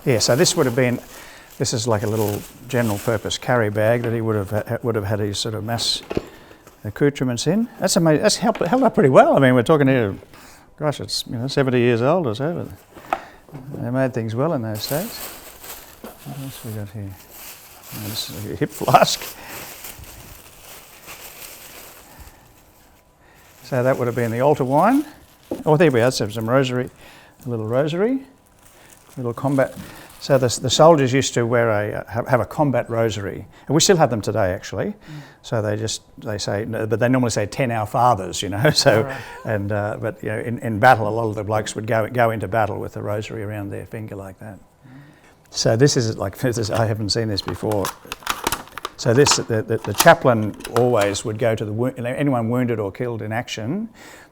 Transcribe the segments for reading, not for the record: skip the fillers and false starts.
Yeah, so this is like a little general purpose carry bag that he would have had his sort of mass accoutrements in. That's amazing. That's held up pretty well. I mean, we're talking here, gosh, it's 70 years old or so. But they made things well in those days. What else have we got here? Oh, this is like a hip flask. So that would have been the altar wine. Oh, there we are. So some rosary, a little rosary, a little combat. So the soldiers used to wear have a combat rosary, and we still have them today, actually. So they say, but they normally say 10 Our Fathers, So, right. And but in battle, a lot of the blokes would go into battle with the rosary around their finger like that. So this is I haven't seen this before. So the chaplain always would go to anyone wounded or killed in action.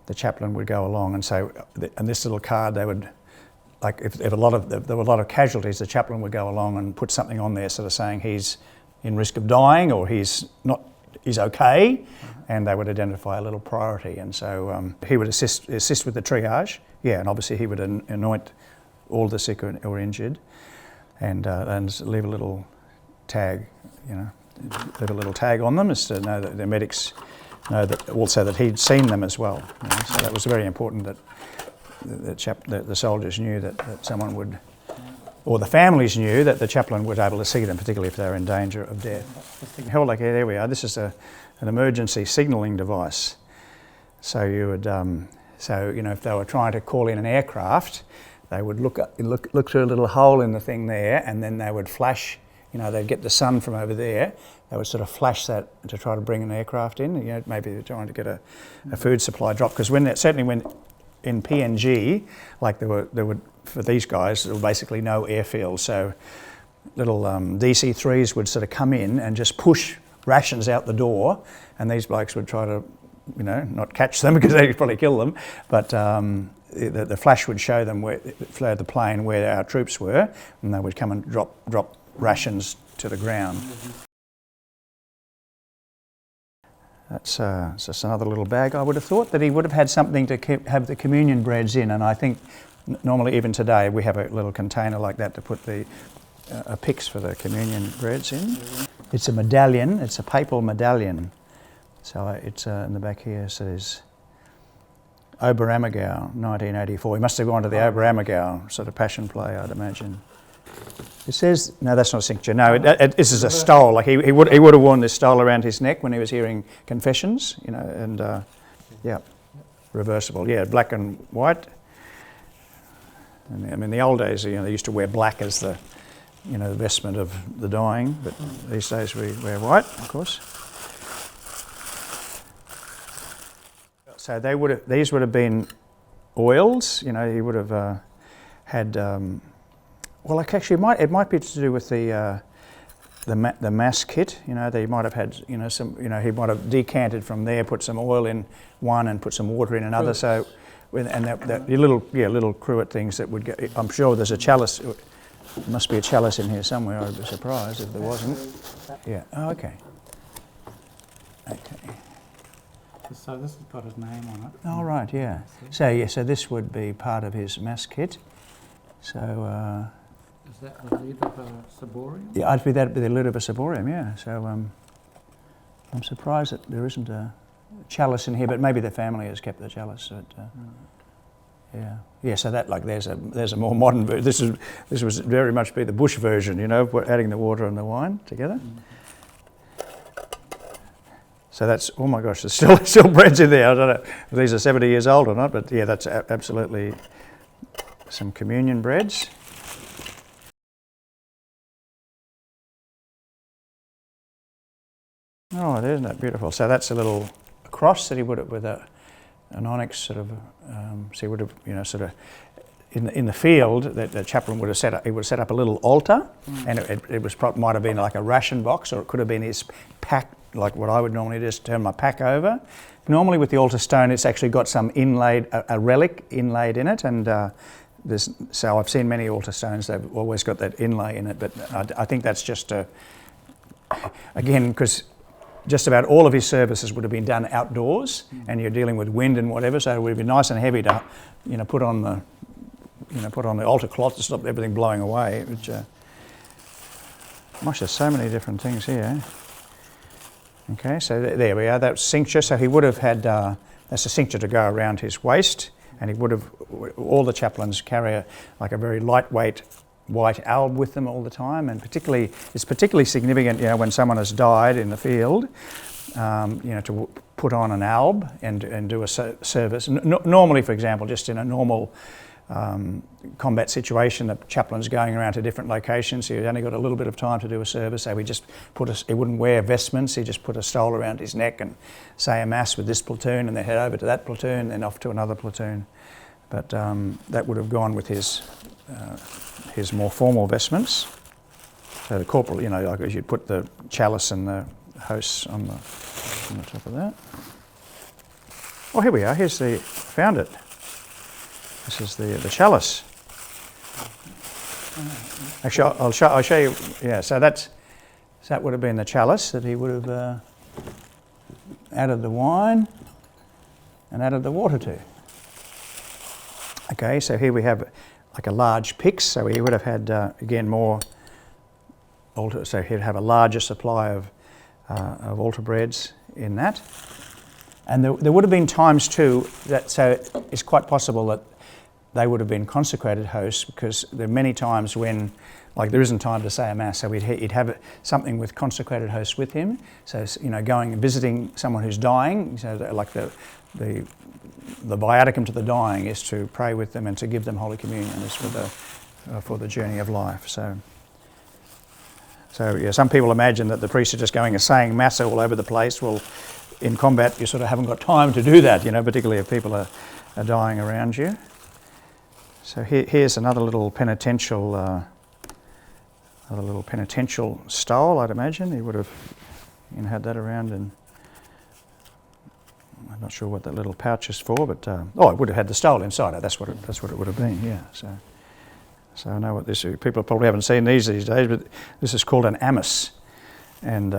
The chaplain would go along, and so and this little card they would. Like if there were a lot of casualties, the chaplain would go along and put something on there, sort of saying he's in risk of dying or he's okay, and they would identify a little priority. And so he would assist with the triage. Yeah, and obviously he would anoint all the sick or injured, and leave a little tag, leave a little tag on them, as to know that the medics know that also that he'd seen them as well. So that was very important that. The soldiers knew that someone would, or the families knew that the chaplain would be able to see them, particularly if they were in danger of death. Held like, there we are. This is an emergency signalling device. So you would, if they were trying to call in an aircraft, they would look through a little hole in the thing there, and then they would flash. They'd get the sun from over there. They would sort of flash that to try to bring an aircraft in. Maybe they're trying to get a food supply drop, because when in PNG, like there were for these guys, there were basically no airfield, so little DC-3s would sort of come in and just push rations out the door, and these blokes would try to, not catch them because they'd probably kill them, but the flash would show them the plane where our troops were, and they would come and drop rations to the ground. That's just another little bag. I would have thought that he would have had something to have the communion breads in, and I think normally even today we have a little container like that to put a pyx for the communion breads in. It's a medallion, it's a papal medallion. So it's in the back here says Oberammergau, 1984. He must have gone to the Oberammergau sort of passion play, I'd imagine. It says, no, that's not a cincture. No, this is a stole. Like he would have worn this stole around his neck when he was hearing confessions, and reversible. Yeah, black and white. And I mean, the old days, they used to wear black as the vestment of the dying, but these days we wear white, of course. So these would have been oils. He would have had. Well, actually, it might be to do with the mass kit. They might have had some. He might have decanted from there, put some oil in one, and put some water in another. So, and little cruet things that would get. I'm sure there's a chalice. There must be a chalice in here somewhere. I'd be surprised if there wasn't. Yeah. Oh, okay. Okay. So this has got his name on it. Oh, right. Yeah. So this would be part of his mass kit. So. Is that the lid of a ciborium? Yeah, that'd be the lid of a ciborium, yeah. So I'm surprised that there isn't a chalice in here, but maybe the family has kept the chalice. But, yeah. So that there's a more modern version. This was very much be the bush version, adding the water and the wine together. Mm-hmm. So that's, oh my gosh, there's still breads in there. I don't know if these are 70 years old or not, but yeah, that's absolutely some communion breads. Oh, isn't that beautiful? So that's a little cross that he would have with an onyx sort of. So he would have, sort of, in the field that the chaplain would have set up. He would have set up a little altar, and it might have been like a ration box, or it could have been his pack, like what I would normally just turn my pack over. Normally with the altar stone, it's actually got some inlaid, a relic inlaid in it, and so I've seen many altar stones. They've always got that inlay in it, but I think that's just again because. Just about all of his services would have been done outdoors, and you're dealing with wind and whatever, so it would be nice and heavy to, put on the, put on the altar cloth to stop everything blowing away. Which, gosh, there's so many different things here. Okay, so there we are. That's cincture. So he would have had that's a cincture to go around his waist, and he would have. All the chaplains carry a very lightweight white alb with them all the time, and it's particularly significant, when someone has died in the field, to put on an alb and do a service. Normally, for example, just in a normal combat situation, the chaplain's going around to different locations, so he's only got a little bit of time to do a service, so he wouldn't wear vestments, he just put a stole around his neck and say a mass with this platoon, and then head over to that platoon, then off to another platoon. But that would have gone with his more formal vestments. So the corporal, like you'd put the chalice and the hosts on the top of that. Oh, here we are. Found it. This is the chalice. Actually, I'll show you. Yeah, so that would have been the chalice that he would have added the wine and added the water to. Okay, so here we have like a large pyx, so he would have had, again, more altar, so he'd have a larger supply of altar breads in that. And there would have been times too, so it's quite possible that they would have been consecrated hosts, because there are many times when, there isn't time to say a mass, so he'd have something with consecrated hosts with him. So, going and visiting someone who's dying, so like the viaticum to the dying is to pray with them and to give them Holy Communion is for the journey of life. So yeah, some people imagine that the priests are just going and saying mass all over the place. Well, in combat, you sort of haven't got time to do that, particularly if people are dying around you. So here's another little penitential stole, I'd imagine. He would have had that around, and I'm not sure what that little pouch is for, but it would have had the stole inside it. That's what it would have been. Yeah. So I know what this is. People probably haven't seen these days, but this is called an amice, and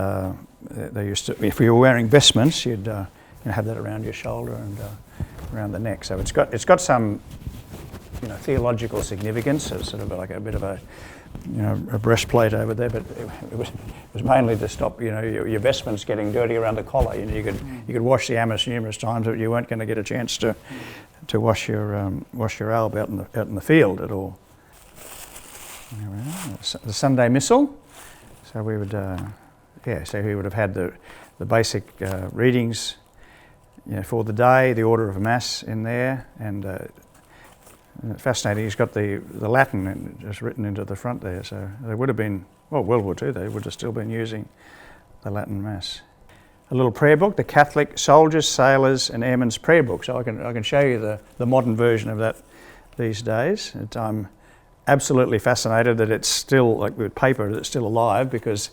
they used to. If you were wearing vestments, you'd have that around your shoulder and around the neck. So it's got some theological significance. So it's sort of like a bit of a breastplate over there, but it was mainly to stop your vestments getting dirty around the collar. You could wash the amice numerous times, but you weren't going to get a chance to wash your alb out in the field at all. There we are. The Sunday Missal. So we would so he would have had the basic readings for the day, the order of Mass in there, and fascinating, he's got the Latin just written into the front there, so they would have been, World War II, they would have still been using the Latin Mass. A little prayer book, the Catholic Soldiers, Sailors and Airmen's Prayer Book. So I can show you the modern version of that these days. I'm absolutely fascinated that it's still, like with paper, it's still alive, because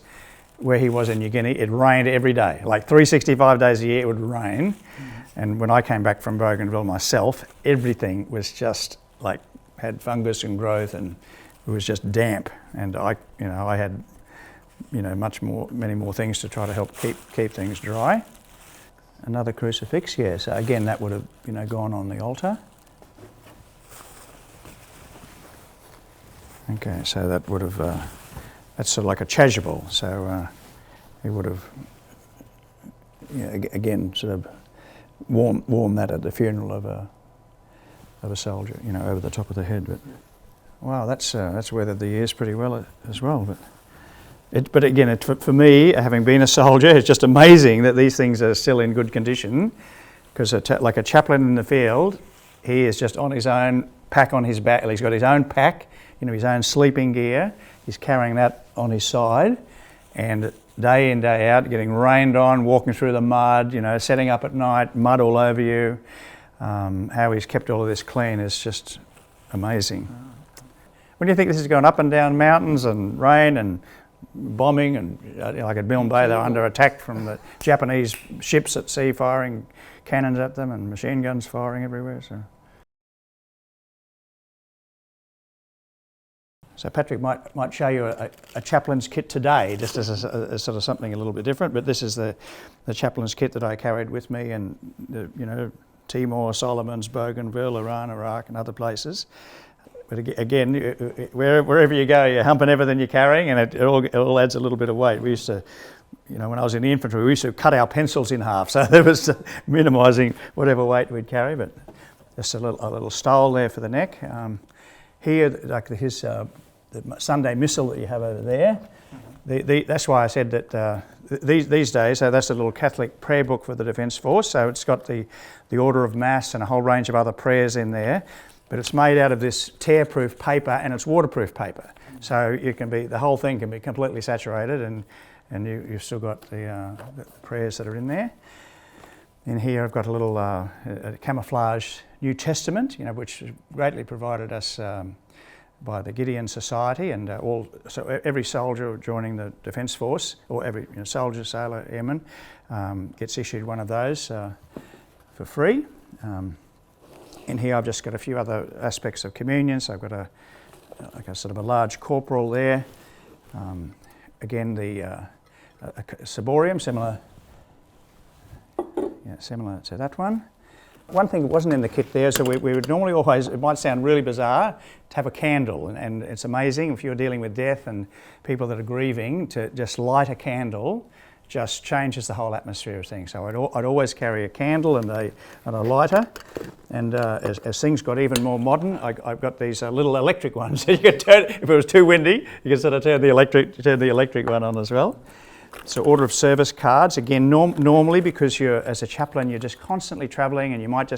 where he was in New Guinea, it rained every day. Like 365 days a year it would rain. Mm-hmm. And when I came back from Bougainville myself, everything was just had fungus and growth, and it was just damp. And I had, many more things to try to help keep things dry. Another crucifix, yeah. So again, that would have, gone on the altar. Okay, so that would have, that's sort of like a chasuble. So he would have, again, sort of warm that at the funeral of a soldier, over the top of the head. But wow, that's weathered the years pretty well as well. But again, for me, having been a soldier, it's just amazing that these things are still in good condition. Because like a chaplain in the field, he is just on his own pack on his back. He's got his own pack, his own sleeping gear. He's carrying that on his side, and day in, day out, getting rained on, walking through the mud, setting up at night, mud all over you. How he's kept all of this clean is just amazing. When you think this is going up and down mountains and rain and bombing, and like at Milne Bay, they're under attack from the Japanese ships at sea firing cannons at them and machine guns firing everywhere. So Patrick might show you a chaplain's kit today, just as a sort of something a little bit different. But this is the chaplain's kit that I carried with me, and Timor, Solomons, Bougainville, Iran, Iraq, and other places. But again, wherever you go, you're humping everything you're carrying, and it all adds a little bit of weight. We used to, when I was in the infantry, we used to cut our pencils in half, so there was minimising whatever weight we'd carry. But just a little stole there for the neck. Here, like his the Sunday Missal that you have over there. That's why I said that these days, so that's a little Catholic prayer book for the Defence Force. So it's got the order of Mass and a whole range of other prayers in there. But it's made out of this tear-proof paper, and it's waterproof paper. So the whole thing can be completely saturated, and you've still got the prayers that are in there. In here I've got a little a camouflage New Testament, which was greatly provided us by the Gideon Society, and so every soldier joining the Defence Force, or every soldier, sailor, airman, gets issued one of those for free. In here I've just got a few other aspects of communion. So I've got a sort of a large corporal there. Again, a ciborium, similar to that one. One thing that wasn't in the kit there, so we would normally always, it might sound really bizarre, to have a candle, and it's amazing if you're dealing with death and people that are grieving, to just light a candle just changes the whole atmosphere of things. So I'd always carry a candle and a lighter, and as things got even more modern, I've got these little electric ones. So you could turn, if it was too windy, you could sort of turn the electric one on as well. So order of service cards, again, normally because as a chaplain, you're just constantly travelling, and you might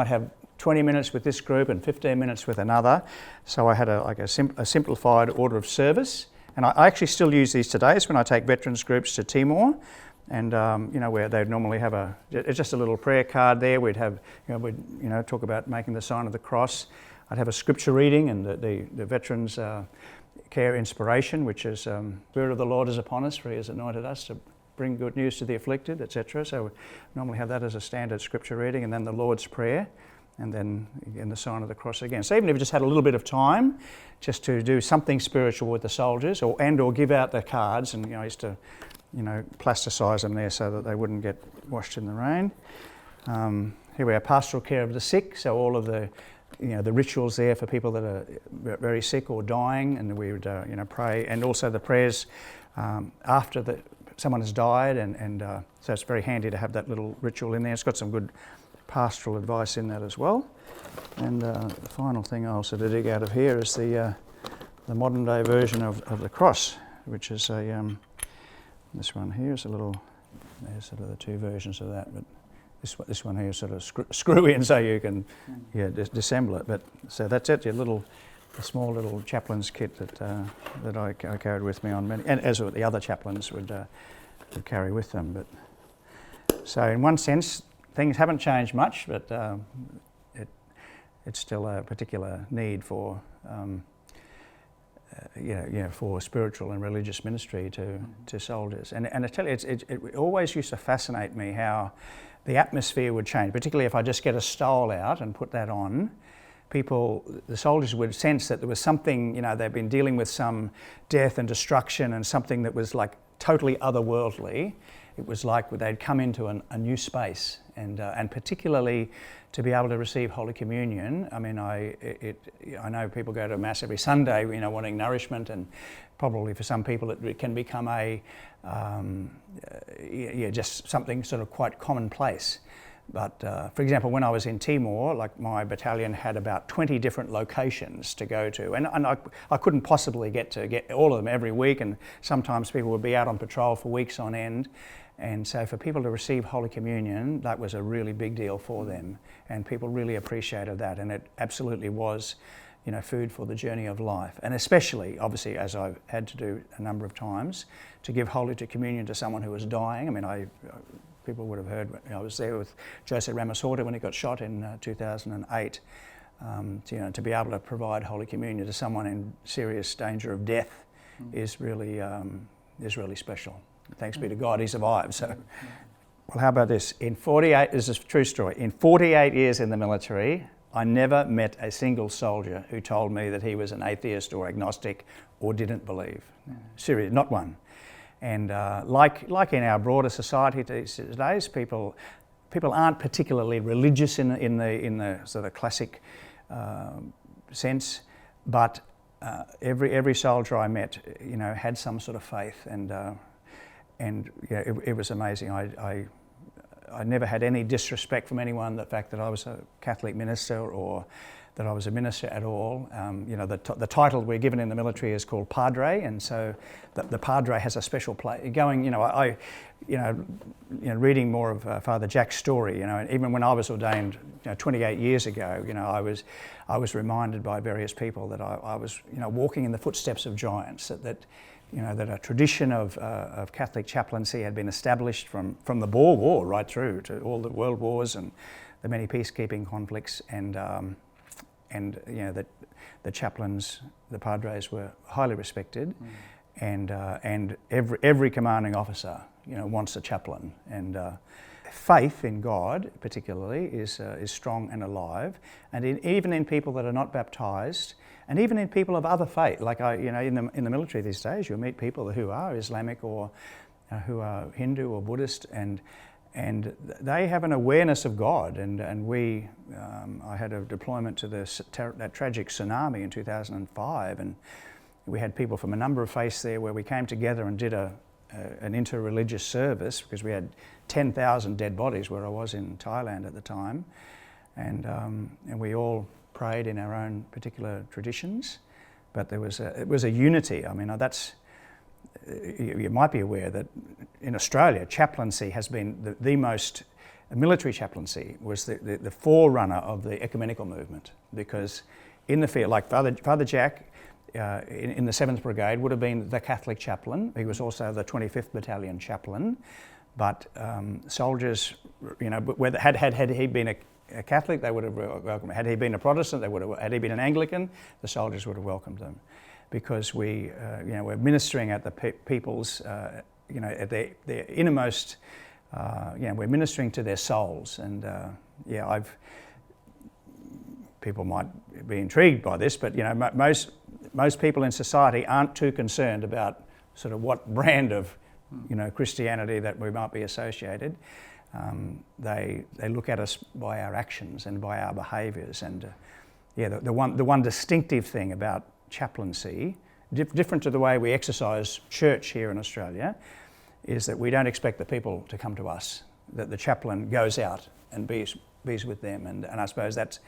have 20 minutes with this group and 15 minutes with another. So I had a simplified order of service. And I actually still use these today. It's when I take veterans groups to Timor, and where they'd normally have it's just a little prayer card there. We'd have, we'd talk about making the sign of the cross. I'd have a scripture reading, and the veterans care inspiration, which is Spirit of the Lord is upon us, for He has anointed us to bring good news to the afflicted, etc. So we normally have that as a standard scripture reading, and then the Lord's Prayer, and then again the sign of the cross again. So even if you just had a little bit of time just to do something spiritual with the soldiers, or give out the cards, and I used to plasticise them there so that they wouldn't get washed in the rain. Here we are, pastoral care of the sick, so all of the rituals there for people that are very sick or dying, and we would pray, and also the prayers after someone has died, and so it's very handy to have that little ritual in there. It's got some good pastoral advice in that as well. And the final thing I'll sort of dig out of here is the modern day version of the cross, which is this one here is there's sort of the two versions of that, but this one here is sort of screw in so you can disassemble it. But so that's it, a small little chaplain's kit that I carried with me on many, and as the other chaplains would carry with them. But so in one sense, things haven't changed much, but it's still a particular need for for spiritual and religious ministry to soldiers. And I tell you, it always used to fascinate me how the atmosphere would change, particularly if I just get a stole out and put that on. The soldiers would sense that there was something, they've been dealing with some death and destruction, and something that was like totally otherworldly. It was like they'd come into a new space, and particularly to be able to receive Holy Communion. I mean, I know people go to Mass every Sunday, wanting nourishment, and probably for some people it can become just something sort of quite commonplace. But for example, when I was in Timor, like my battalion had about 20 different locations to go to, and I couldn't possibly get all of them every week, and sometimes people would be out on patrol for weeks on end. And so for people to receive Holy Communion, that was a really big deal for them, and people really appreciated that, and it absolutely was, food for the journey of life. And especially, obviously, as I've had to do a number of times, to give Holy Communion to someone who was dying. I mean, people would have heard, I was there with Jose Ramos Horta when he got shot in 2008, to be able to provide Holy Communion to someone in serious danger of death is really special. Thanks be to God, he survived. So, well, how about this? This is a true story. In 48 years in the military, I never met a single soldier who told me that he was an atheist or agnostic or didn't believe. Seriously, not one. And like in our broader society these days, people aren't particularly religious in the sort of classic sense, but every soldier I met, had some sort of faith, and it was amazing. I never had any disrespect from anyone, the fact that I was a Catholic minister or that I was a minister at all. The title we're given in the military is called Padre, and so the Padre has a special place. Reading more of Father Jack's story, even when I was ordained 28 years ago, I was reminded by various people that I was walking in the footsteps of giants, that a tradition of Catholic chaplaincy had been established from the Boer War right through to all the world wars and the many peacekeeping conflicts, and that the chaplains, the padres, were highly respected, and every commanding officer wants a chaplain, and faith in God particularly is strong and alive, and even in people that are not baptised. And even in people of other faith, like in the military these days, you'll meet people who are Islamic or who are Hindu or Buddhist, and they have an awareness of God. And I had a deployment to that tragic tsunami in 2005, and we had people from a number of faiths there, where we came together and did an interreligious service, because we had 10,000 dead bodies where I was in Thailand at the time, and we all prayed in our own particular traditions, but it was a unity. I mean, you might be aware that in Australia, chaplaincy has been the most. Military chaplaincy was the forerunner of the ecumenical movement, because in the field, like Father Jack in the 7th Brigade would have been the Catholic chaplain. He was also the 25th Battalion chaplain, but soldiers, had he been a Catholic, they would have welcomed him. Had he been a Protestant, had he been an Anglican, the soldiers would have welcomed them, because we're ministering at the people's, at their innermost, we're ministering to their souls. And people might be intrigued by this, but most people in society aren't too concerned about sort of what brand of Christianity that we might be associated. They look at us by our actions and by our behaviours, and the one distinctive thing about chaplaincy, different to the way we exercise church here in Australia, is that we don't expect the people to come to us. That the chaplain goes out and bees with them, and I suppose that's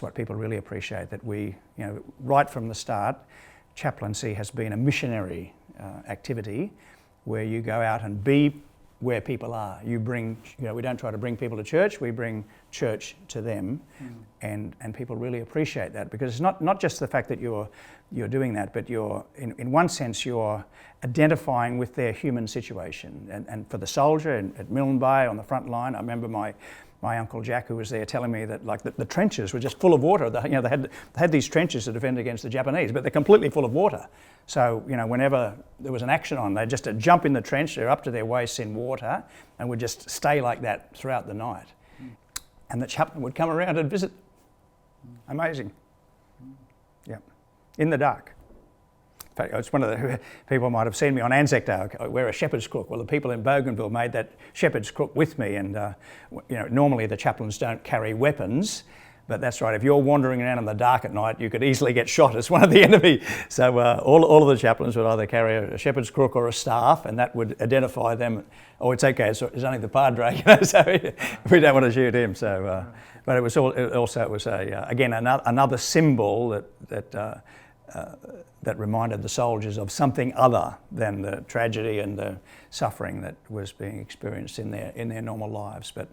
what people really appreciate. That we, right from the start, chaplaincy has been a missionary activity, where you go out and be where people are. You bring, we don't try to bring people to church, we bring church to them, and people really appreciate that, because it's not just the fact that you're doing that, but you're, in one sense, you're identifying with their human situation. And for the soldier at Milne Bay on the front line, I remember my Uncle Jack, who was there, telling me that the trenches were just full of water. They had these trenches to defend against the Japanese, but they're completely full of water. So whenever there was an action on, they'd just jump in the trench. They're up to their waists in water, and would just stay like that throughout the night. And the chaplain would come around and visit. Amazing. Yeah, in the dark. In fact, it's one of the people might have seen me on ANZAC Day. I wear a shepherd's crook. Well, the people in Bougainville made that shepherd's crook with me, and normally the chaplains don't carry weapons, but that's right. If you're wandering around in the dark at night, you could easily get shot as one of the enemy. So all of the chaplains would either carry a shepherd's crook or a staff, and that would identify them. Oh, it's okay. It's only the Padre, so we don't want to shoot him. So, but it was again another symbol that reminded the soldiers of something other than the tragedy and the suffering that was being experienced in their normal lives. But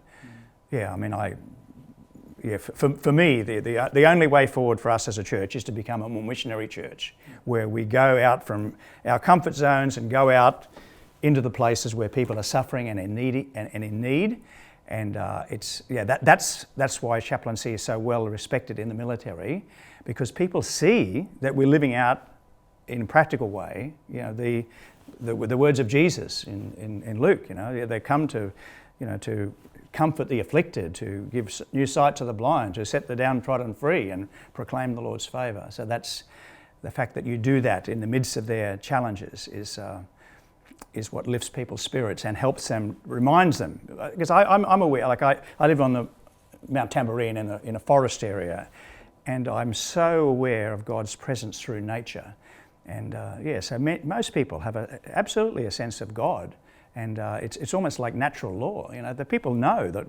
for me, the only way forward for us as a church is to become a more missionary church, where we go out from our comfort zones and go out into the places where people are suffering and in need. And that's why chaplaincy is so well respected in the military, because people see that we're living out in a practical way, the words of Jesus in Luke. They come to comfort the afflicted, to give new sight to the blind, to set the downtrodden free, and proclaim the Lord's favour. So that's the fact that you do that in the midst of their challenges is what lifts people's spirits and helps them, reminds them. Because I'm aware, like I live on the Mount Tamborine in a forest area, and I'm so aware of God's presence through nature. And so most people have absolutely a sense of God, and it's almost like natural law. The people know that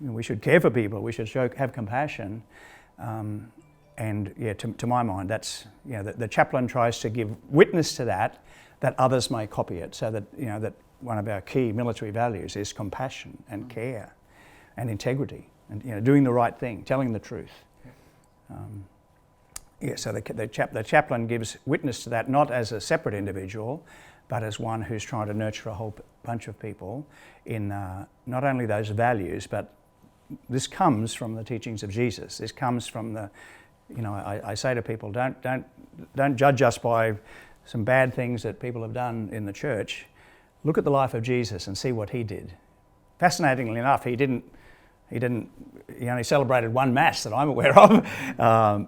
we should care for people, we should have compassion, and to my mind, that's the chaplain tries to give witness to that others may copy it, so that that one of our key military values is compassion and care and integrity, and doing the right thing, telling the truth. So the chaplain gives witness to that, not as a separate individual, but as one who's trying to nurture a whole bunch of people in not only those values, but this comes from the teachings of Jesus. This comes from the, I say to people, don't judge us by some bad things that people have done in the church. Look at the life of Jesus and see what he did. Fascinatingly enough, he only celebrated one Mass that I'm aware of,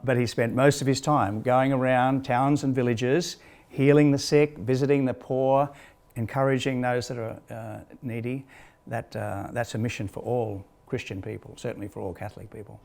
but he spent most of his time going around towns and villages, healing the sick, visiting the poor, encouraging those that are needy. That's a mission for all Christian people, certainly for all Catholic people.